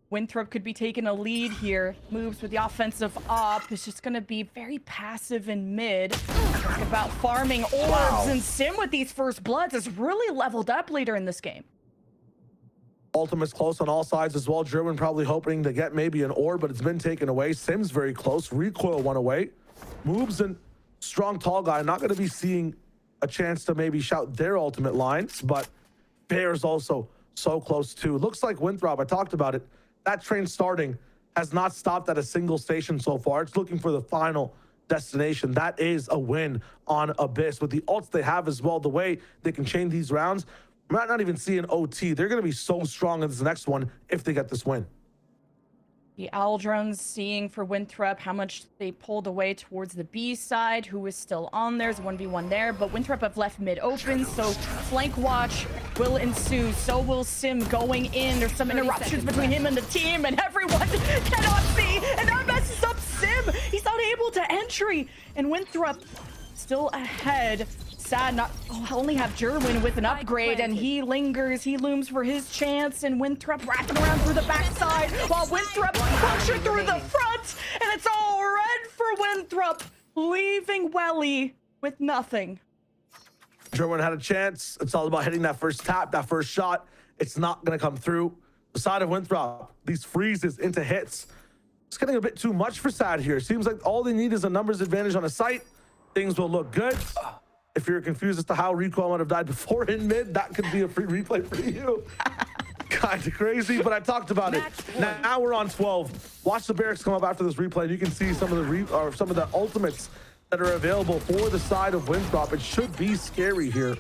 Winthrop could be taking a lead here. Moves with the offensive op. It's just going to be very passive in mid. It's about farming orbs, and Sim with these first bloods has really leveled up later in this game. Ultimate's close on all sides as well. German probably hoping to get maybe an orb, but it's been taken away. Sim's very close. Recoil 1 away. Moves and strong tall guy. Not going to be seeing a chance to maybe shout their ultimate lines, but Bear's also so close too. Looks like Winthrop, I talked about it, that train starting has not stopped at a single station so far. It's looking for the final destination. That is a win on Abyss. With the ults they have as well, the way they can chain these rounds, we might not even see an OT. They're going to be so strong in this next one if they get this win. The Owl drones seeing for Winthrop how much they pulled away towards the B side. Who is still on there? There's a 1v1 there, but Winthrop have left mid open, so flank watch will ensue. So will Sim going in. There's some interruptions between him and the team, and everyone cannot see, and that messes up Sim. He's not able to entry, and Winthrop still ahead. SaD only have Jerwin with an upgrade, and he lingers, he looms for his chance, and Winthrop wrapping around through the backside, while Winthrop punctured through the front, and it's all red for Winthrop, leaving Welly with nothing. Jerwin had a chance. It's all about hitting that first tap, that first shot. It's not going to come through. The side of Winthrop, these freezes into hits. It's getting a bit too much for SaD here. Seems like all they need is a numbers advantage on a site. Things will look good. If you're confused as to how Recoil might have died before in mid, that could be a free replay for you. Kind of crazy, but I talked about it. Now we're on 12. Watch the barracks come up after this replay, and you can see some of the ultimates that are available for the side of Winthrop. It should be scary here.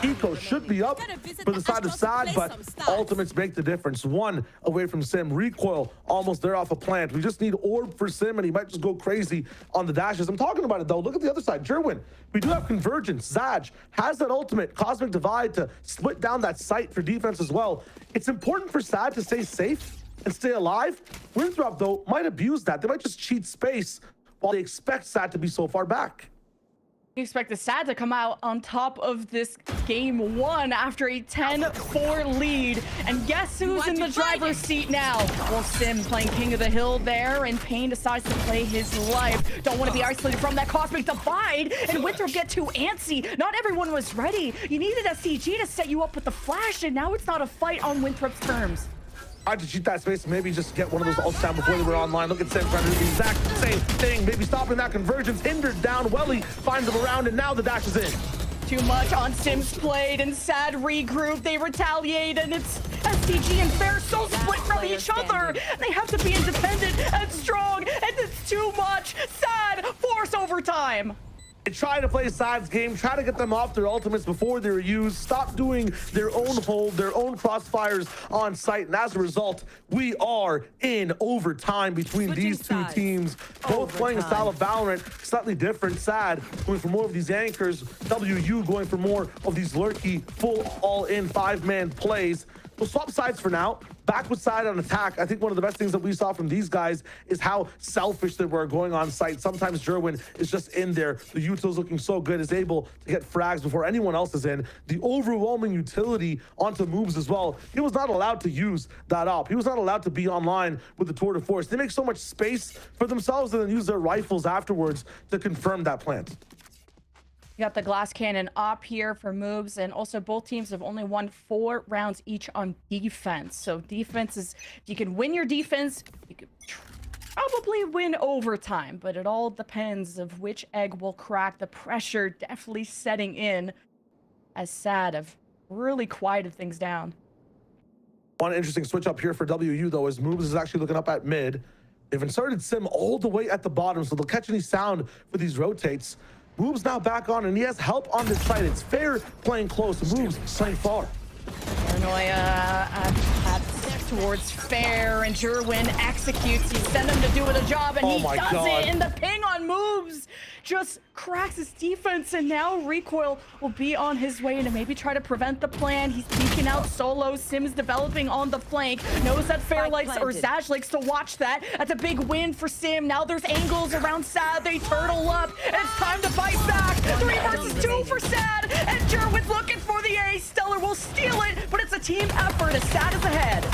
Eco should be up for the side of SaD, but ultimates make the difference. One away from Sim. Recoil almost there off a plant. We just need orb for Sim, and he might just go crazy on the dashes. I'm talking about it, though. Look at the other side. Jerwin, we do have convergence. SaD has that ultimate Cosmic Divide to split down that site for defense as well. It's important for SaD to stay safe and stay alive. Winthrop, though, might abuse that. They might just cheat space while they expect SaD to be so far back. You expect the SaD to come out on top of this game one after a 10-4 lead. And guess who's in the driver's seat now? Well, Sim playing King of the Hill there, and Payne decides to play his life. Don't want to be isolated from that Cosmic Divide, and Winthrop get too antsy. Not everyone was ready. You needed a CG to set you up with the flash, and now it's not a fight on Winthrop's terms. Tried to cheat that space and maybe just get one of those ults down before they were online. Look at Sim trying to do the exact same thing. Maybe stopping that convergence. Hindered down. Welly finds him around, and now the dash is in. Too much on Sim's played, and SaD regroup. They retaliate, and it's SCG and Fair so split from each other. They have to be independent and strong, and it's too much. SaD force overtime. They try to play SaD's game, try to get them off their ultimates before they're used, stop doing their own hold, their own crossfires on site, and as a result, we are in overtime between these two teams, both playing a style of Valorant, slightly different. SaD going for more of these anchors, WU going for more of these lurky, full all-in 5-man plays. We'll swap sides for now. Back with SaD on attack. I think one of the best things that we saw from these guys is how selfish they were going on site. Sometimes Jerwin is just in there. The util's looking so good, is able to get frags before anyone else is in. The overwhelming utility onto moves as well. He was not allowed to use that op. He was not allowed to be online with the tour de force. They make so much space for themselves and then use their rifles afterwards to confirm that plant. You got the glass cannon op here for moves, and also both teams have only won 4 rounds each on defense. So defense is, you can win your defense, you could probably win overtime, but it all depends of which egg will crack. The pressure definitely setting in as SaD have really quieted things down. One interesting switch up here for WU, though, is Moves is actually looking up at mid. They've inserted Sim all the way at the bottom, so they'll catch any sound for these rotates. Moves now back on, and he has help on this side. It's Fair playing close, Moves playing far. Paranoia towards Fair, and Jerwin executes. He sent him to do a job, and he does it. And the ping on Moves just cracks his defense, and now Recoil will be on his way to maybe try to prevent the plan. He's peeking out solo. Sim's developing on the flank. Knows that Fair likes, or SaD likes to watch that. That's a big win for Sim. Now there's angles around SaD. They turtle up, and it's time to fight back. 3 versus 2 for SaD, and Jerwin's looking for the A. Stellar will steal it, but it's a team effort as SaD is ahead.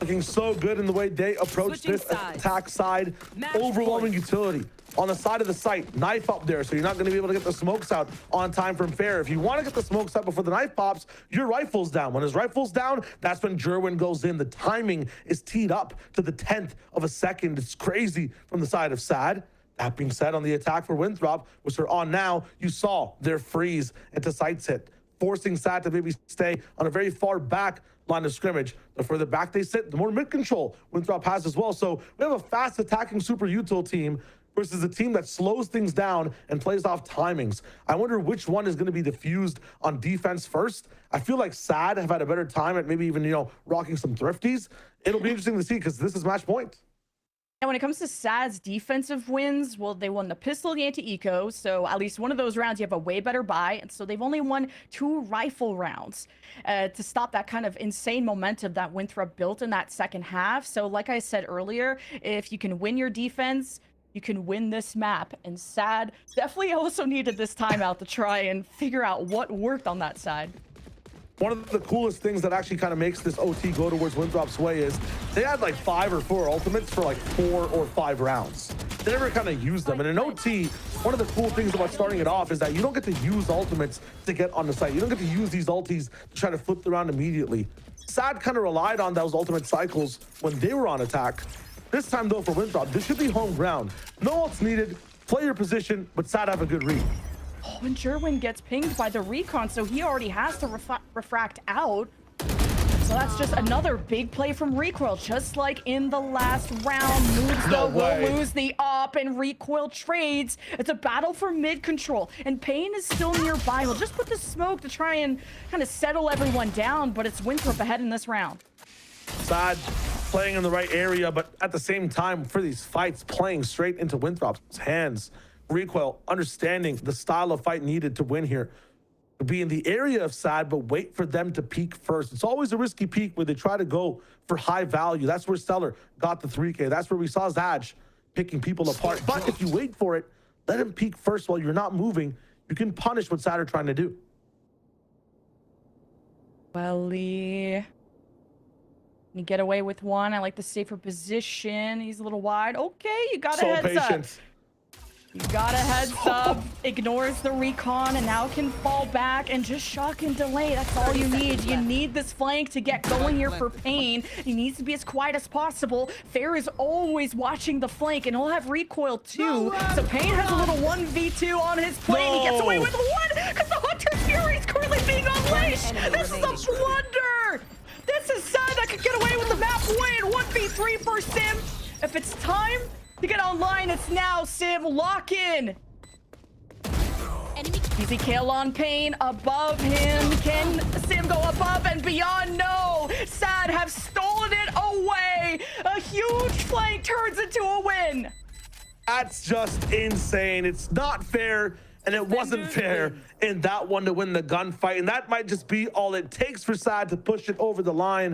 Looking so good in the way they approach this attack side. Overwhelming utility on the side of the site. Knife up there, so you're not going to be able to get the smokes out on time from Fair. If you want to get the smokes out before the knife pops, your rifle's down. When his rifle's down, that's when Jerwin goes in. The timing is teed up to the 10th of a second. It's crazy from the side of SaD. That being said, on the attack for Winthrop, which they're on now, you saw their freeze into sights hit, forcing SaD to maybe stay on a very far back line of scrimmage. The further back they sit, the more mid control Winthrop has as well. So we have a fast attacking super util team versus a team that slows things down and plays off timings. I wonder which one is going to be diffused on defense first. I feel like SaD have had a better time at maybe even, rocking some thrifties. It'll be interesting to see because this is match point. And when it comes to SaD's defensive wins, well, they won the pistol, the anti-eco, so at least one of those rounds you have a way better buy, and so they've only won 2 rifle rounds to stop that kind of insane momentum that Winthrop built in that second half. So like I said earlier, if you can win your defense, you can win this map. And SaD definitely also needed this timeout to try and figure out what worked on that side. One of the coolest things that actually kind of makes this OT go towards Winthrop's way is they had like 5 or 4 ultimates for like 4 or 5 rounds. They never kind of used them. And in OT, one of the cool things about starting it off is that you don't get to use ultimates to get on the site. You don't get to use these ultis to try to flip the round immediately. SaD kind of relied on those ultimate cycles when they were on attack. This time though for Winthrop, this should be home ground. No ults needed, play your position, but SaD have a good read. Oh, and Jerwin gets pinged by the recon, so he already has to refract out. So that's just another big play from Recoil, just like in the last round. Moves though will lose the op, and Recoil trades. It's a battle for mid control, and Payne is still nearby. He'll just put the smoke to try and kind of settle everyone down, but it's Winthrop ahead in this round. SaD playing in the right area, but at the same time, for these fights, playing straight into Winthrop's hands. Recoil understanding the style of fight needed to win here. Be in the area of SaD, but wait for them to peak first. It's always a risky peak where they try to go for high value. That's where Stellar got the 3K. That's where we saw SaD picking people apart. But if you wait for it, let him peak first while you're not moving. You can punish what SaD are trying to do. Welly. You get away with one. I like the safer position. He's a little wide. Okay, you got a heads up. You got a heads up, ignores the recon, and now can fall back and just shock and delay. That's all you need. You need this flank to get going here for Payne. He needs to be as quiet as possible. Fair is always watching the flank, and he'll have recoil too. So Payne has a little 1v2 on his plane. He gets away with one because the Hunter's Fury is currently being unleashed. This is a blunder. This is SaD that could get away with the map win. 1v3 for Sim. If it's time to get online, it's now. Sim, lock in. Easy kill on Payne. Above him, can Sim go above and beyond? No. SaD have stolen it away. A huge flank turns into a win. That's just insane. It's not fair, and it wasn't fair in that one to win the gunfight. And that might just be all it takes for SaD to push it over the line.